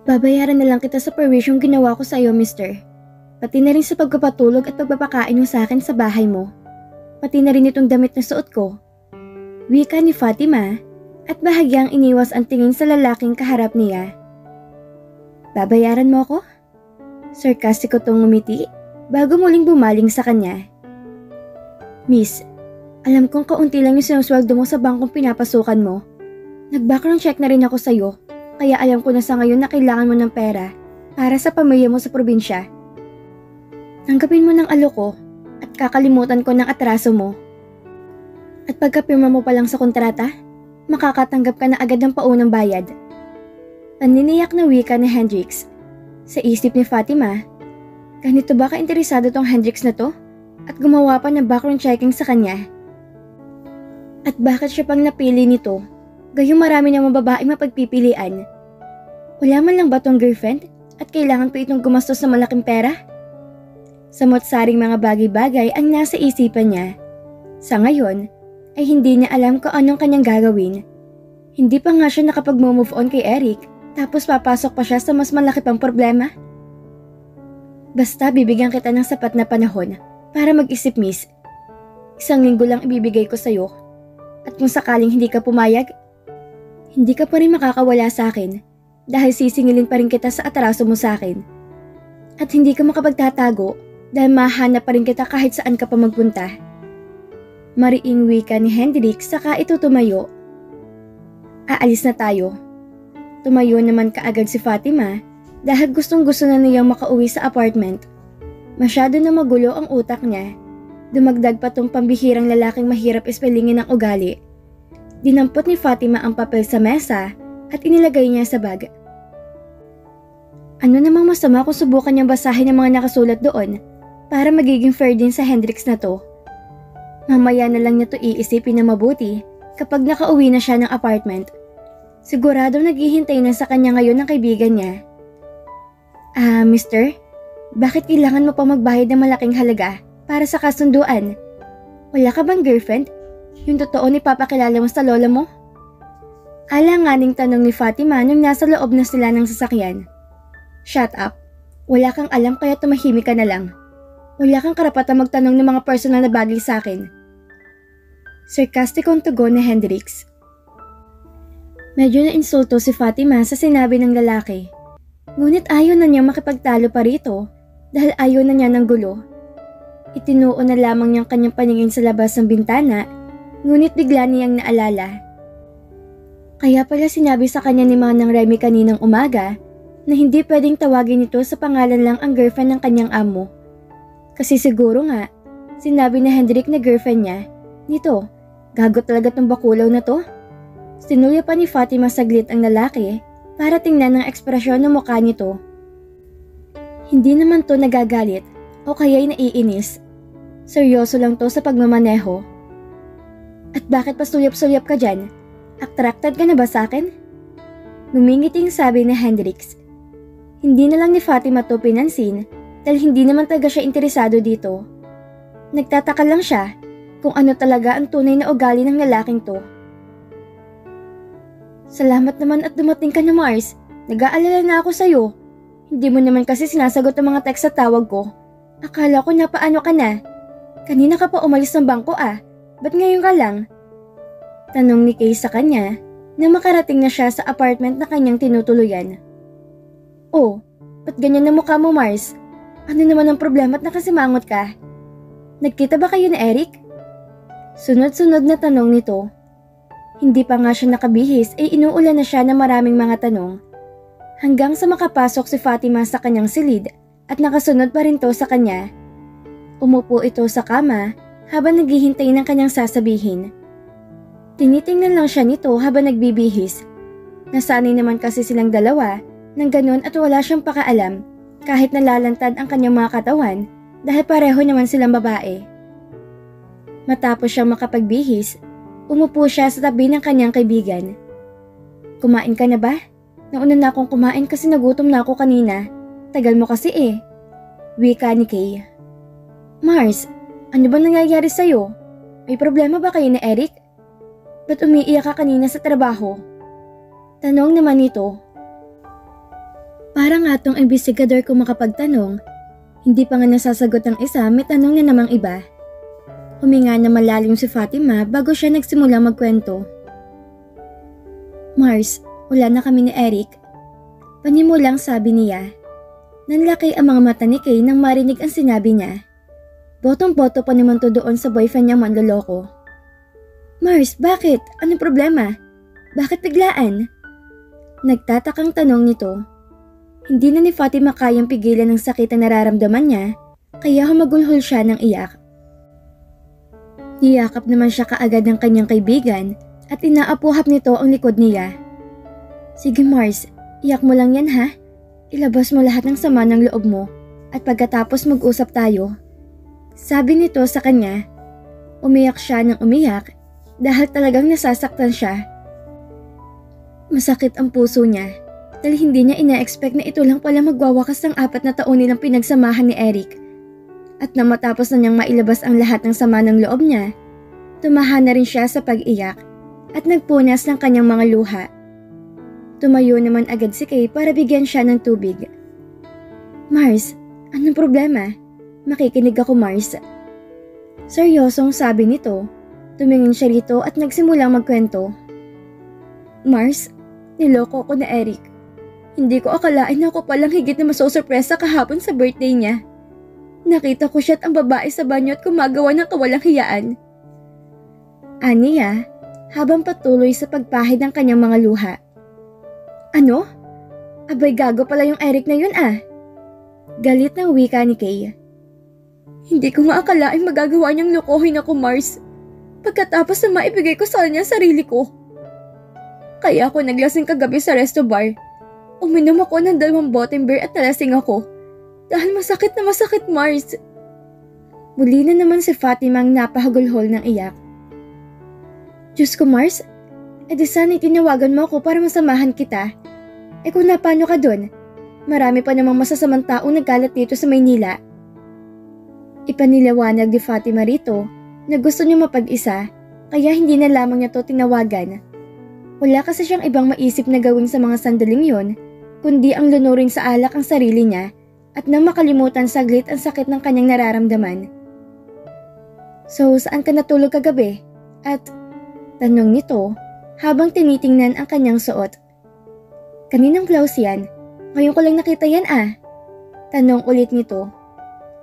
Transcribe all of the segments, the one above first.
Babayaran na lang kita sa perwisyong ginawa ko sa iyo, mister. Pati na rin sa pagpapatulog at pagpapakain mo sa akin sa bahay mo. Pati na rin itong damit na suot ko. Wika ni Fatima at bahagyang iniwas ang tingin sa lalaking kaharap niya. Babayaran mo ako? Sarkastiko tong ngumiti bago muling bumaling sa kanya. Miss, alam kong kaunti lang yung sinusweldo mo sa bangkong pinapasukan mo. Nag-background check na rin ako sa'yo, kaya alam ko na sa ngayon na kailangan mo ng pera para sa pamilya mo sa probinsya. Tanggapin mo ng alok ko at kakalimutan ko ng atraso mo. At pagkapirma mo pa lang sa kontrata, makakatanggap ka na agad ng paunang bayad. Paniniyak na wika ni Hendrix. Sa isip ni Fatima, ganito ba ka-interesado tong Hendrix na to? At gumawa pa ng background checking sa kanya? At bakit siya pang napili nito? Gayong marami ng mga babaeng mapagpipilian. Wala man lang ba tong girlfriend at kailangan pa itong gumastos ng malaking pera? Samot-saring mga bagay-bagay ang nasa isipan niya. Sa ngayon, ay hindi niya alam kung anong kanyang gagawin. Hindi pa nga siya nakapag-move on kay Eric, tapos papasok pa siya sa mas malaki pang problema. Basta bibigyan kita ng sapat na panahon para mag-isip, miss. 1 linggo lang ibibigay ko sa'yo. At kung sakaling hindi ka pumayag, hindi ka pa rin makakawala sa akin dahil sisingilin pa rin kita sa atraso mo sa akin. At hindi ka makapagtatago dahil mahanap pa rin kita kahit saan ka pa magpunta. Mariing wika ni Hendrix saka ito tumayo. Aalis na tayo. Tumayo naman kaagad si Fatima dahil gustong-gusto na niyang makauwi sa apartment. Masyado na magulo ang utak niya. Dumagdag pa tong pambihirang lalaking mahirap ispelingin ang ugali. Dinampot ni Fatima ang papel sa mesa at inilagay niya sa bag. Ano namang masama kung subukan niyang basahin ang mga nakasulat doon para magiging fair din sa Hendrix na to? Mamaya na lang niya to iisipin na mabuti kapag nakauwi na siya ng apartment. Sigurado naghihintay na sa kanya ngayon ng kaibigan niya. Mister, bakit kailangan mo pa magbayad ng malaking halaga para sa kasunduan? Wala ka bang girlfriend? Yung totoo ni papakilala mo sa lola mo? Alanganing tanong ni Fatima nung nasa loob na sila ng sasakyan. Shut up. Wala kang alam kaya tumahimik ka na lang. Wala kang karapatang magtanong ng mga personal na bagay sa akin. Sarkastikong tugon ni Hendrix. Medyo na-insulto si Fatima sa sinabi ng lalaki. Ngunit ayaw na niyang makipagtalo pa rito dahil ayaw na niya ng gulo. Itinuon na lamang niyang kanyang paningin sa labas ng bintana, ngunit bigla niyang naalala. Kaya pala sinabi sa kanya ni Manang Remy kaninang umaga na hindi pwedeng tawagin ito sa pangalan lang ang girlfriend ng kanyang amo. Kasi siguro nga, sinabi ni Hendrik na girlfriend niya, nito, gago talaga tong bakulaw na to. Sinulya pa ni Fatima saglit ang lalaki para tingnan ang ekspresyon ng mukha nito. Hindi naman to nagagalit o kaya'y naiinis. Seryoso lang to sa pagmamaneho. At bakit pa sulyap-sulyap ka dyan? Attracted ka na ba sa akin? Ngumingiting sabi ni Hendrix. Hindi na lang ni Fatima to pinansin dahil hindi naman talaga siya interesado dito. Nagtataka lang siya kung ano talaga ang tunay na ugali ng lalaking to. Salamat naman at dumating ka na, Mars. Nag-aalala na ako sa'yo. Hindi mo naman kasi sinasagot ang mga text sa tawag ko. Akala ko napaano ka na. Kanina ka pa umalis ng bangko Ba't ngayon ka lang? Tanong ni Kay sa kanya na makarating na siya sa apartment na kanyang tinutuluyan. Oh, ba't ganyan na mukha mo, Mars? Ano naman ang problema at nakasimangot ka? Nagkita ba kayo ni Eric? Sunod-sunod na tanong nito. Hindi pa nga siya nakabihis ay inuulan na siya ng maraming mga tanong. Hanggang sa makapasok si Fatima sa kanyang silid at nakasunod pa rin to sa kanya. Umupo ito sa kama habang naghihintay ng kanyang sasabihin. Tinitingnan lang siya nito habang nagbibihis. Nasanay naman kasi silang dalawa nang ganun at wala siyang pakaalam kahit nalalantad ang kanyang mga katawan dahil pareho naman silang babae. Matapos siyang makapagbihis, umupo siya sa tabi ng kanyang kaibigan. Kumain ka na ba? Nauna na akong kumain kasi nagutom na ako kanina. Tagal mo kasi Wika ni Kay. Mars, ano ba nangyayari sa'yo? May problema ba kayo ni Eric? Ba't umiiyak ka kanina sa trabaho? Tanong naman nito. Para nga tong investigador ko makapagtanong, hindi pa nga nasasagot ang isa, may tanong na namang iba. Huminga na malalim si Fatima bago siya nagsimula magkwento. Mars, wala na kami ni Eric. Panimulang sabi niya. Nanlaki ang mga mata ni Kay nang marinig ang sinabi niya. Botong-boto pa naman to doon sa boyfriend niyang manloloko. Mars, bakit? Anong problema? Bakit biglaan? Nagtatakang tanong nito. Hindi na ni Fatima kayang pigilan ng sakit na nararamdaman niya, kaya humagulhol siya ng iyak. Niyakap naman siya kaagad ng kanyang kaibigan at inaapuhap nito ang likod niya. Sige Mars, iyak mo lang yan ha. Ilabas mo lahat ng sama ng loob mo at pagkatapos mag-usap tayo. Sabi nito sa kanya. Umiyak siya ng umiyak dahil talagang nasasaktan siya. Masakit ang puso niya dahil hindi niya ina-expect na ito lang pala magwawakas ng 4 na taon nilang pinagsamahan ni Eric. At na matapos na niyang mailabas ang lahat ng sama ng loob niya, tumahan na rin siya sa pag-iyak at nagpunas ng kanyang mga luha. Tumayo naman agad si Kay para bigyan siya ng tubig. Mars, anong problema? Makikinig ako Mars. Seryosong sabi nito, tumingin siya rito at nagsimulang magkwento. Mars, niloko ko na Eric. Hindi ko akalain na ako palang higit na masosurpresa kahapon sa birthday niya. Nakita ko siya at ang babae sa banyo at gumagawa ng kawalang hiyaan. Aniya, habang patuloy sa pagpahid ng kanyang mga luha. Ano? Abay gago pala yung Eric na yun ah. Galit ng wika ni Kay. Hindi ko nga akalain magagawa niyang lokohin ako Mars. Pagkatapos na maibigay ko sa kanya sarili ko. Kaya ako naglasing kagabi sa resto bar. Uminom ako ng 2 boteng beer at nalasing ako. Dahil masakit na masakit, Mars. Muli na naman si Fatima ang napahagulhol ng iyak. Diyos ko, Mars. Di sana tinawagan mo ako para masamahan kita. Kung napano ka dun? Marami pa namang masasamang taong nagkalat dito sa Maynila. Ipaniliwanag ni Fatima rito na gusto niya mapag-isa, kaya hindi na lamang niya to tinawagan. Wala kasi siyang ibang maisip na gawin sa mga sandaling yon, kundi ang lunurin sa alak ang sarili niya at nang makalimutan saglit ang sakit ng kanyang nararamdaman. So, saan ka natulog kagabi? At tanong nito habang tinitingnan ang kanyang suot. Kaninang blouse yan? Ngayon ko lang nakita yan ah. Tanong ulit nito.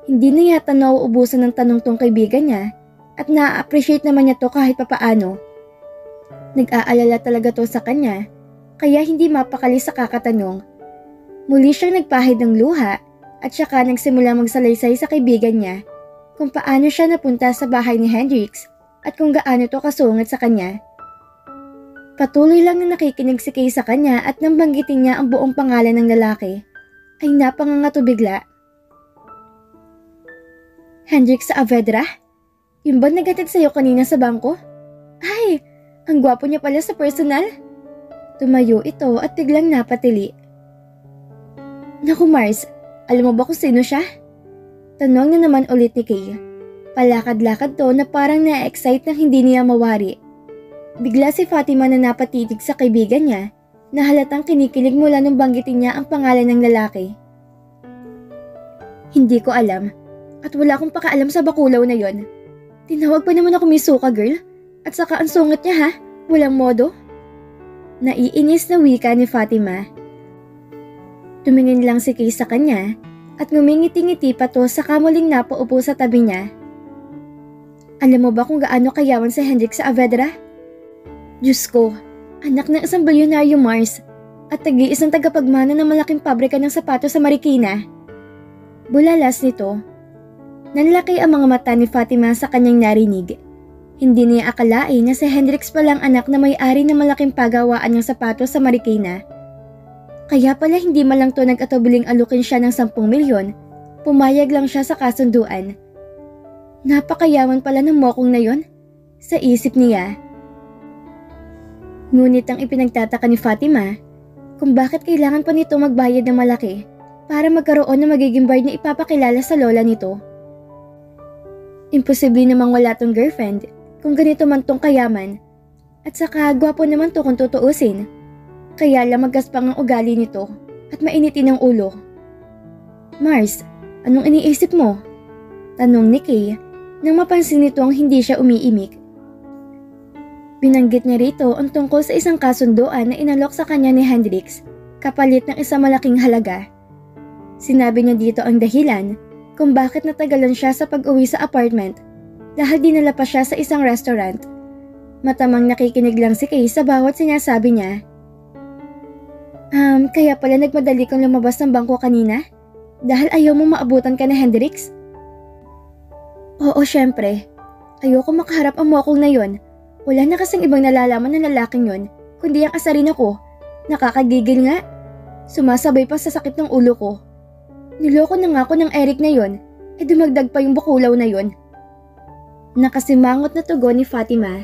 Hindi na yata nauubusan ng tanong tong kaibigan niya at na-appreciate naman niya to kahit papaano. Nag-aalala talaga to sa kanya kaya hindi mapakali sa kakatanong. Muli siyang nagpahid ng luha at saka nagsimula magsalaysay sa kaibigan niya kung paano siya napunta sa bahay ni Hendrix at kung gaano to kasungit sa kanya. Patuloy lang na nakikinig si Kay sa kanya at nang banggitin niya ang buong pangalan ng lalaki, ay napangangato bigla. Hendrix Saavedra? Yung ba nagatid sa'yo kanina sa bangko? Ay, ang gwapo niya pala sa personal. Tumayo ito at biglang napatili. Naku Mars, alam mo ba kung sino siya? Tanong na naman ulit ni Kay. Palakad-lakad to na parang na-excite nang hindi niya mawari. Bigla si Fatima na napatitig sa kaibigan niya na halatang kinikilig mula nung banggitin niya ang pangalan ng lalaki. Hindi ko alam at wala akong pakaalam sa bakulaw na yon. Tinawag pa naman ako Misuka girl at saka ang sungit niya ha, walang modo. Naiinis na wika ni Fatima. Tumingin lang si Kay sa kanya at ngumingiti-ngiti pa to sa kamuling napaupo sa tabi niya. Alam mo ba kung gaano kayaman si Hendrix Saavedra? Diyos ko, anak ng isang bilyonaryo Mars at tagi-isang tagapagmana ng malaking pabrika ng sapatos sa Marikina. Bulalas nito. Nanlaki ang mga mata ni Fatima sa kanyang narinig. Hindi niya akalain na si Hendrix palang anak na may-ari ng malaking pagawaan ng sapatos sa Marikina. Kaya pala hindi man lang to nag-atubiling alukin siya ng 10 milyon, pumayag lang siya sa kasunduan. Napakayaman pala ng mokong na yon, sa isip niya. Ngunit ang ipinagtataka ni Fatima, kung bakit kailangan pa nito magbayad ng malaki para magkaroon ng magiging bride na ipapakilala sa lola nito. Imposible namang wala tong girlfriend kung ganito man tong kayaman at saka gwapo naman to kung tutuusin. Kaya lang magaspang ang ugali nito at mainitin ang ulo. Mars, anong iniisip mo? Tanong ni Kay nang mapansin nito ang hindi siya umiimik. Binanggit niya rito ang tungkol sa isang kasunduan na inalok sa kanya ni Hendrix kapalit ng isang malaking halaga. Sinabi niya dito ang dahilan kung bakit natagalan siya sa pag-uwi sa apartment dahil dinala pa siya sa isang restaurant. Matamang nakikinig lang si Kay sa bawat sinasabi niya. Kaya pala nagmadali kang lumabas ng bangko kanina? Dahil ayaw mo maabutan ka ni Hendrix? Oo, syempre. Ayoko makaharap ang mokong na yon. Wala na kasing ibang nalalaman ng lalaking yon, kundi ang asarin ako. Nakakagigil nga. Sumasabay pa sa sakit ng ulo ko. Niloko na nga ako ng Eric na yon, dumagdag pa yung bukulaw na yon. Nakasimangot na tugon ni Fatima.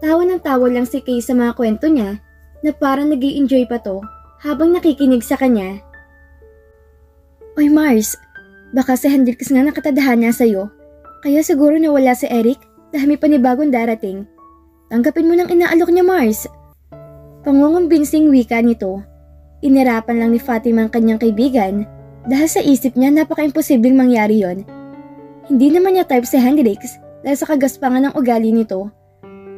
Tawa ng tawa lang si Kay sa mga kwento niya na parang nag-i-enjoy pa to habang nakikinig sa kanya. Oy Mars, baka si Hendrix nga nakatadhana sa'yo, kaya siguro nawala si Eric dahil may panibagong darating. Tanggapin mo ng inaalok niya Mars. Pangungumbensing wika nito. Inirapan lang ni Fatima ang kanyang kaibigan dahil sa isip niya napaka-imposibleng mangyari yon. Hindi naman niya type si Hendrix dahil sa kagaspangan ng ugali nito.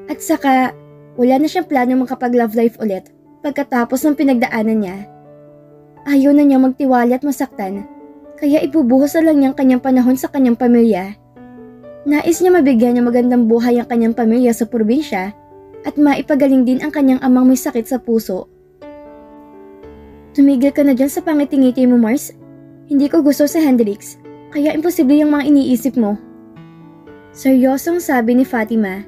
At saka, wala na siyang plano makapag-love life ulit pagkatapos ng pinagdaanan niya. Ayaw na niya magtiwala at masaktan, kaya ibubuhos na lang niyang kanyang panahon sa kanyang pamilya. Nais niya mabigyan ng magandang buhay ang kanyang pamilya sa probinsya at maipagaling din ang kanyang amang may sakit sa puso. Tumigil ka na dyan sa pangitingiti mo, Mars. Hindi ko gusto si Hendrix, kaya imposible yung mga iniisip mo. Seryosong sabi ni Fatima.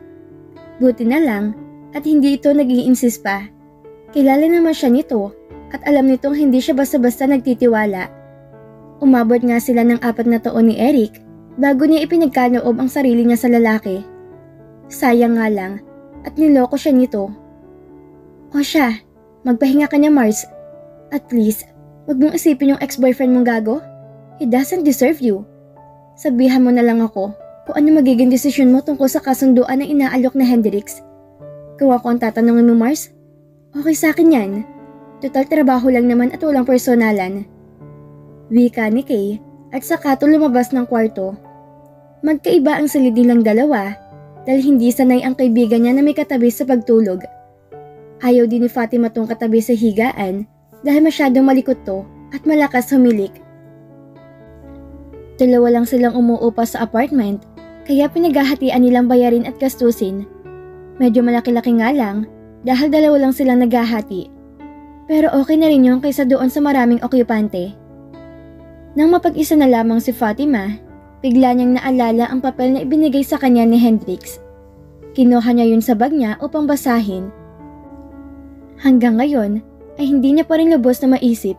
Buti na lang at hindi ito nag-i-insist pa. Kilala naman siya nito at alam nitong hindi siya basta-basta nagtitiwala. Umabot nga sila ng 4 na taon ni Eric bago niya ipinagkaloob ang sarili niya sa lalaki. Sayang nga lang at niloko siya nito. O siya, magpahinga ka niya Mars. At least, wag mong isipin yung ex-boyfriend mong gago. He doesn't deserve you. Sabihan mo na lang ako kung ano magiging desisyon mo tungkol sa kasunduan na inaalok na Hendrix. Kung ako ang tatanungin mo Mars, okay sa akin yan. Total trabaho lang naman at walang personalan. Wika ni Kay at saka to lumabas ng kwarto. Magkaiba ang silid nilang dalawa dahil hindi sanay ang kaibigan niya na may katabi sa pagtulog. Ayaw din ni Fatima tong katabi sa higaan dahil masyadong malikot to at malakas humilik. Dalawa lang silang umuupa sa apartment kaya pinaghahatian nilang bayarin at gastusin. Medyo malaki-laki nga lang dahil dalawa lang silang naghahati. Pero okay na rin yun kaysa doon sa maraming okyupante. Nang mapag-isa na lamang si Fatima, bigla niyang naalala ang papel na ibinigay sa kanya ni Hendrix. Kinuha niya yun sa bag niya upang basahin. Hanggang ngayon ay hindi niya pa rin lubos na maisip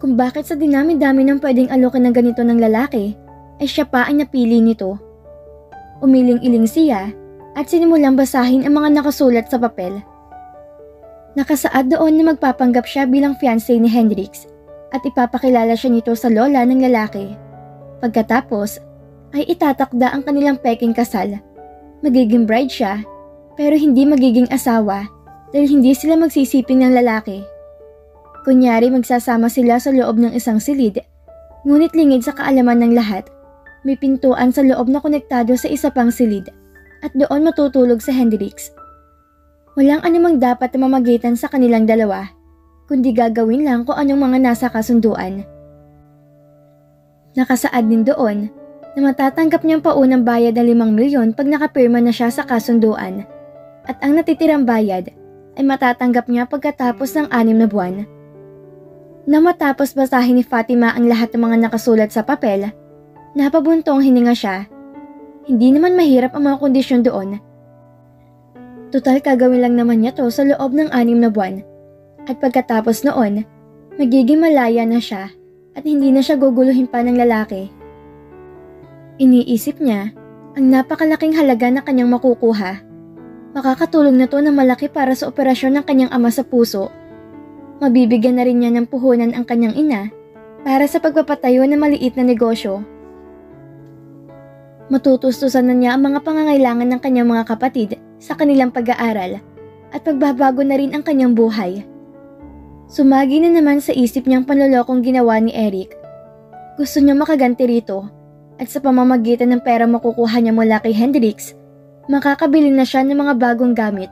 kung bakit sa dinami-dami ng pwedeng alokin ng ganito ng lalaki ay siya pa ang napili nito. Umiling-iling siya at sinimulang basahin ang mga nakasulat sa papel. Nakasaad doon na magpapanggap siya bilang fiancé ni Hendrix at ipapakilala siya nito sa lola ng lalaki. Pagkatapos ay itatakda ang kanilang peking kasal. Magiging bride siya pero hindi magiging asawa dahil hindi sila magsisiping ng lalaki. Kunyari magsasama sila sa loob ng isang silid, ngunit lingid sa kaalaman ng lahat, may pintuan sa loob na konektado sa isa pang silid at doon matutulog sa Hendrix. Walang anumang dapat na mamagitan sa kanilang dalawa, kundi gagawin lang kung anong mga nasa kasunduan. Nakasaad din doon na matatanggap niyang paunang bayad ng 5 milyon pag nakapirma na siya sa kasunduan at ang natitirang bayad ay matatanggap niya pagkatapos ng 6 na buwan. Nang matapos basahin ni Fatima ang lahat ng mga nakasulat sa papel, napabuntong hininga siya. Hindi naman mahirap ang mga kondisyon doon. Total kagawin lang naman niya to sa loob ng 6 na buwan. At pagkatapos noon, magiging malaya na siya at hindi na siya guguluhin pa ng lalaki. Iniisip niya ang napakalaking halaga na kanyang makukuha. Makakatulong na to ng malaki para sa operasyon ng kanyang ama sa puso. Mabibigyan na rin niya ng puhunan ang kanyang ina para sa pagpapatayo ng maliit na negosyo. Matutustusan na niya ang mga pangangailangan ng kanyang mga kapatid sa kanilang pag-aaral at pagbabago na rin ang kanyang buhay. Sumagi na naman sa isip niyang panlolokong ginawa ni Eric. Gusto niya makaganti rito at sa pamamagitan ng pera makukuha niya mula kay Hendrix, makakabili na siya ng mga bagong gamit,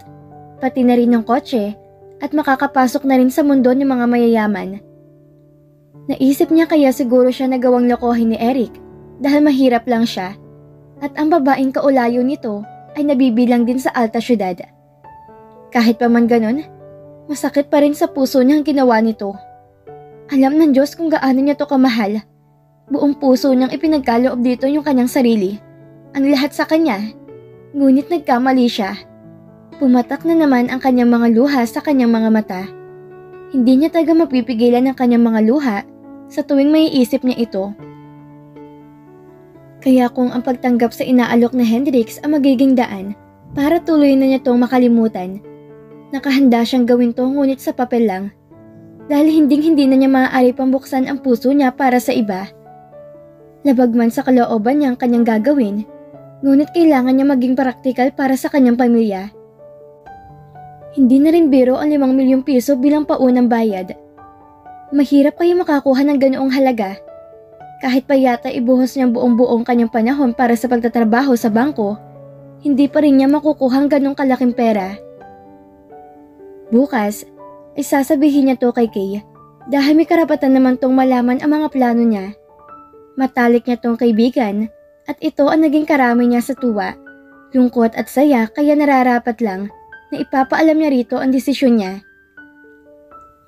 pati na rin ng kotse at makakapasok na rin sa mundo ng mga mayayaman. Naisip niya kaya siguro siya nagawang lokohin ni Eric dahil mahirap lang siya at ang babaeng kaulayo nito ay nabibilang din sa alta syudad. Kahit pa man ganon, masakit pa rin sa puso niya ang ginawa nito. Alam ng Diyos kung gaano niya to kamahal. Buong puso niyang ipinagkaloob dito yung kanyang sarili, ang lahat sa kanya. Ngunit nagkamali siya. Pumatak na naman ang kanyang mga luha sa kanyang mga mata. Hindi niya talaga mapipigilan ang kanyang mga luha sa tuwing maiisip niya ito. Kaya kung ang pagtanggap sa inaalok na Hendrix ang magiging daan para tuloy na niya itong makalimutan, nakahanda siyang gawin to ngunit sa papel lang. Dahil hindi na niya maaari pang buksan ang puso niya para sa iba. Labag man sa kalooban niya ang kanyang gagawin, ngunit kailangan niya maging praktikal para sa kanyang pamilya. Hindi na rin biro ang 5 milyong piso bilang paunang bayad. Mahirap kayo makakuha ng ganoong halaga. Kahit pa yata ibuhos niyang buong-buong kanyang panahon para sa pagtatrabaho sa bangko, hindi pa rin niya makukuha ang ganong kalaking pera. Bukas, ay sasabihin niya to kay Kay dahil may karapatan naman tong malaman ang mga plano niya. Matalik niya tong kaibigan at ito ang naging karami niya sa tuwa, lungkot at saya kaya nararapat lang na ipapaalam niya rito ang desisyon niya.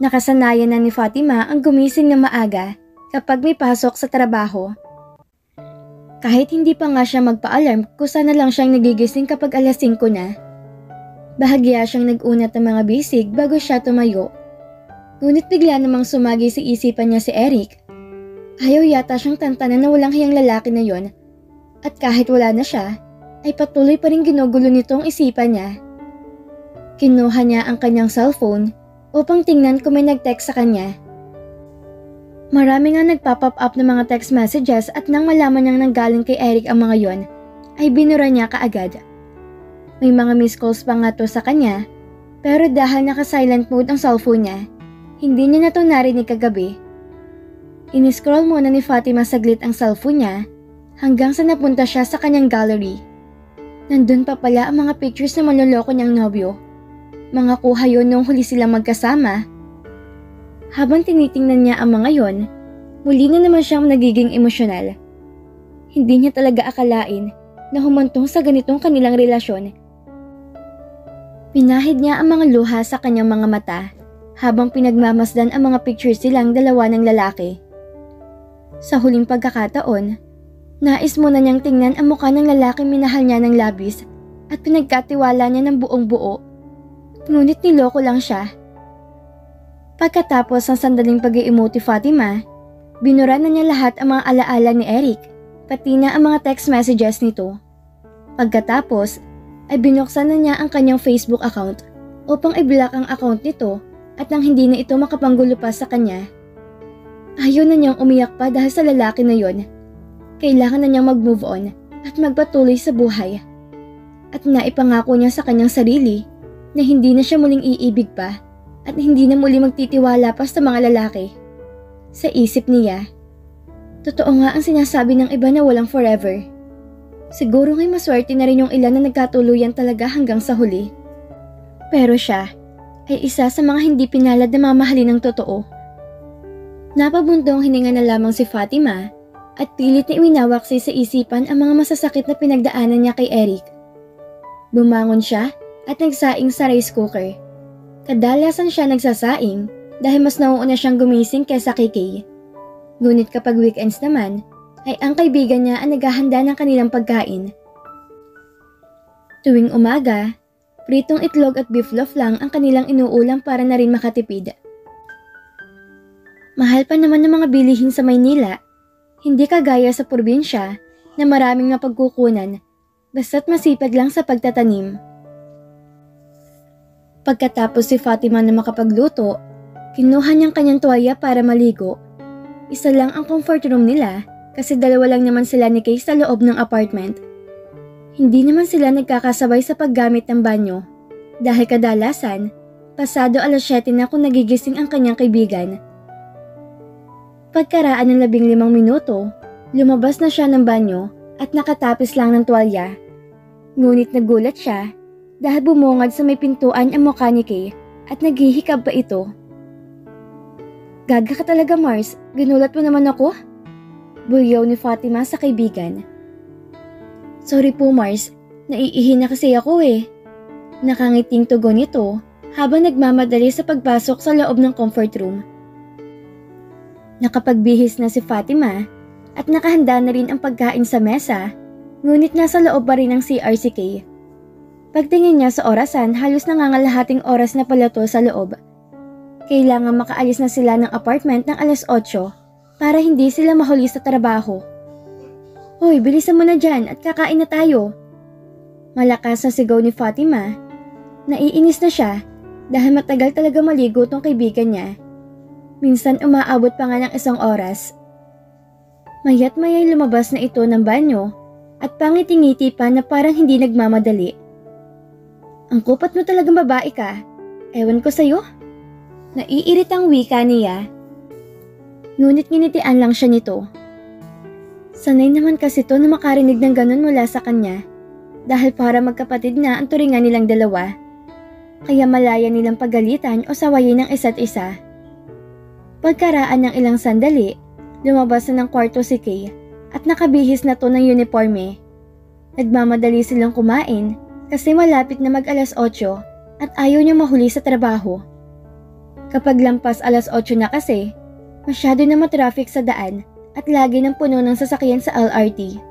Nakasanayan na ni Fatima ang gumising na maaga kapag may pasok sa trabaho. Kahit hindi pa nga siya magpa-alarm kung sana lang siyang nagigising kapag alas 5 na. Bahagya siyang nag-unat ng mga bisig bago siya tumayo. Ngunit bigla namang sumagi sa isipan niya si Eric. Ayaw yata siyang tantanan na walang hiyang lalaki na yon. At kahit wala na siya, ay patuloy pa rin ginugulo nitong isipan niya. Kinuha niya ang kanyang cellphone upang tingnan kung may nag-text sa kanya. Marami nga nagpa-pop up ng mga text messages at nang malaman niyang nanggaling kay Eric ang mga yon, ay binura niya kaagad. May mga missed calls pa nga to sa kanya, pero dahil naka-silent mode ang cellphone niya, hindi niya na to narinig kagabi. Iniscroll muna ni Fatima saglit ang cellphone niya hanggang sa napunta siya sa kanyang gallery. Nandun pa pala ang mga pictures na manloloko niyang nobyo. Mga kuha yun nung huli silang magkasama. Habang tinitingnan niya ang mga yon, muli na naman siyang nagiging emosyonal. Hindi niya talaga akalain na humantong sa ganitong kanilang relasyon. Pinahid niya ang mga luha sa kanyang mga mata habang pinagmamasdan ang mga pictures silang dalawa ng lalaki. Sa huling pagkakataon, nais mo na niyang tingnan ang mukha ng lalaking minahal niya ng labis at pinagkatiwala niya ng buong buo. Ngunit niloko lang siya. Pagkatapos ng sandaling pag-i-emote Fatima, binura na niya lahat ang mga alaala ni Eric, pati na ang mga text messages nito. Pagkatapos, ay binuksan na niya ang kanyang Facebook account upang i-block ang account nito at nang hindi na ito makapanggulo pa sa kanya. Ayaw na niyang umiyak pa dahil sa lalaki na yon. Kailangan na niyang mag-move on at magpatuloy sa buhay. At naipangako niya sa kanyang sarili na hindi na siya muling iibig pa at hindi na muli magtitiwala pa sa mga lalaki. Sa isip niya, totoo nga ang sinasabi ng iba na walang forever. Siguro nga'y maswerte na rin yung ilan na nagkatuluyan talaga hanggang sa huli. Pero siya ay isa sa mga hindi pinalad na mamahalin ng totoo. Napabundong hininga na lamang si Fatima at pilit na iwinawaksi sa isipan ang mga masasakit na pinagdaanan niya kay Eric. Bumangon siya at nagsaing sa rice cooker. Kadalasan siya nagsasaing dahil mas nauuna siyang gumising kaysa kay Kay. Ngunit kapag weekends naman, ay ang kaibigan niya ang naghahanda ng kanilang pagkain. Tuwing umaga, pritong itlog at beef loaf lang ang kanilang inuulam para na rin makatipid. Mahal pa naman ng mga bilihin sa Maynila, hindi kagaya sa probinsya na maraming mapagkukunan, basta't masipag lang sa pagtatanim. Pagkatapos si Fatima na makapagluto, kinuha niyang kanyang tuwalya para maligo. Isa lang ang comfort room nila kasi dalawa lang naman sila ni Kay sa loob ng apartment. Hindi naman sila nagkakasabay sa paggamit ng banyo dahil kadalasan, Pasado 7:00 na kung nagigising ang kanyang kaibigan. Pagkaraan ng 15 minuto, lumabas na siya ng banyo at nakatapis lang ng tuwalya. Ngunit nagulat siya dahil bumungad sa may pintuan ang mukha ni Kay at naghihikab pa ito. Gaga ka talaga, Mars. Ginulat mo naman ako? Bulyaw ni Fatima sa kaibigan. Sorry po, Mars. Naiihi na kasi ako eh. Nakangiting tugon nito habang nagmamadali sa pagpasok sa loob ng comfort room. Nakapagbihis na si Fatima at nakahanda na rin ang pagkain sa mesa, ngunit nasa loob pa rin ng CR si Kay. Pagtingin niya sa orasan, halos nangangalahating oras na pala to sa loob. Kailangan makaalis na sila ng apartment ng 8:00 para hindi sila mahuli sa trabaho. Hoy, bilisan mo na dyan at kakain na tayo. Malakas na sigaw ni Fatima. Naiinis na siya dahil matagal talaga maligo tong kaibigan niya. Minsan umaabot pa nga ng 1 oras. Maya't mayay lumabas na ito ng banyo at pangiti-ngiti pa na parang hindi nagmamadali. Ang kupat mo talagang babae ka. Ewan ko sa'yo. Naiiritang wika niya. Ngunit nginitian lang siya nito. Sanay naman kasi to na makarinig ng ganun mula sa kanya dahil para magkapatid na ang turingan nilang dalawa. Kaya malaya nilang pagalitan o sawayin ng isa't isa. Pagkaraan ng ilang sandali, lumabas na ng kwarto si Kay at nakabihis na to ng uniforme. Nagmamadali silang kumain kasi malapit na mag 8:00 at ayaw niya mahuli sa trabaho. Kapag lampas 8:00 na kasi, masyado na matraffic sa daan at lagi ng puno ng sasakyan sa LRT.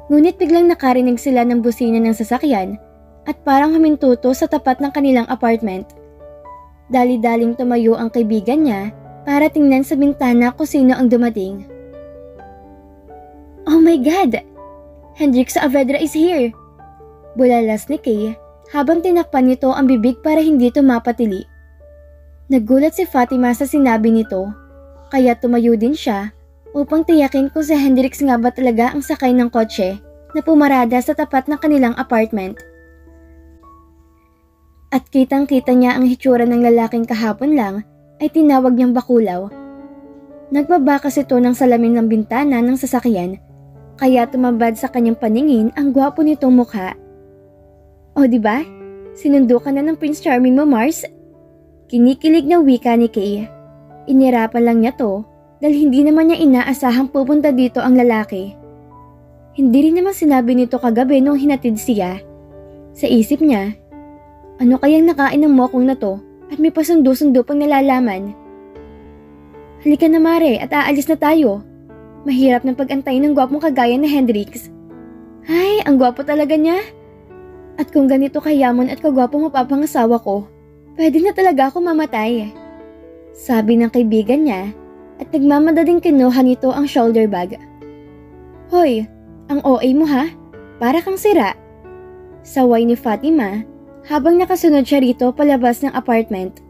Ngunit biglang nakarinig sila ng busina ng sasakyan at parang humintuto sa tapat ng kanilang apartment. Dali-daling tumayo ang kaibigan niya para tingnan sa bintana kung sino ang dumating. Oh my God! Hendrik Saavedra is here! Bulalas ni Kay habang tinakpan nito ang bibig para hindi ito mapatili. Nagulat si Fatima sa sinabi nito, kaya tumayo din siya upang tiyakin kung si Hendrix nga ba talaga ang sakay ng kotse na pumarada sa tapat ng kanilang apartment. At kitang-kita niya ang hitsura ng lalaking kahapon lang ay tinawag niyang bakulaw. Nagbaba kasi ito ng salamin ng bintana ng sasakyan, kaya tumambad sa kanyang paningin ang gwapo nitong mukha. O diba? Sinundo ka na ng Prince Charming mo, Mars? Kinikilig na wika ni Kay. Inirapan lang niya to dahil hindi naman niya inaasahang pupunta dito ang lalaki. Hindi rin naman sinabi nito kagabi nung hinatid siya. Sa isip niya, ano kayang nakain ng mokong na to at may pasundo-sundo pang nalalaman? Halika na Mare at aalis na tayo. Mahirap ng pag-antay ng gwapong kagaya na Hendrix. Ay, ang gwapo talaga niya. At kung ganito kayamon at kagwapong mapapangasawa ko, pwede na talaga ako mamatay. Sabi ng kaibigan niya at nagmamadaling kinuha nito ang shoulder bag. Hoy, ang OA mo ha? Para kang sira. Saway ni Fatima habang nakasunod siya rito palabas ng apartment.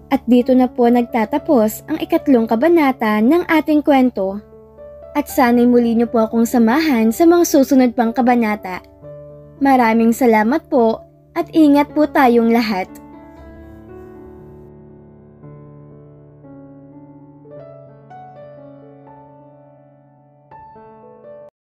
At dito na po nagtatapos ang 3 kabanata ng ating kwento. At sana'y muli niyo po akong samahan sa mga susunod pang kabanata. Maraming salamat po at ingat po tayong lahat.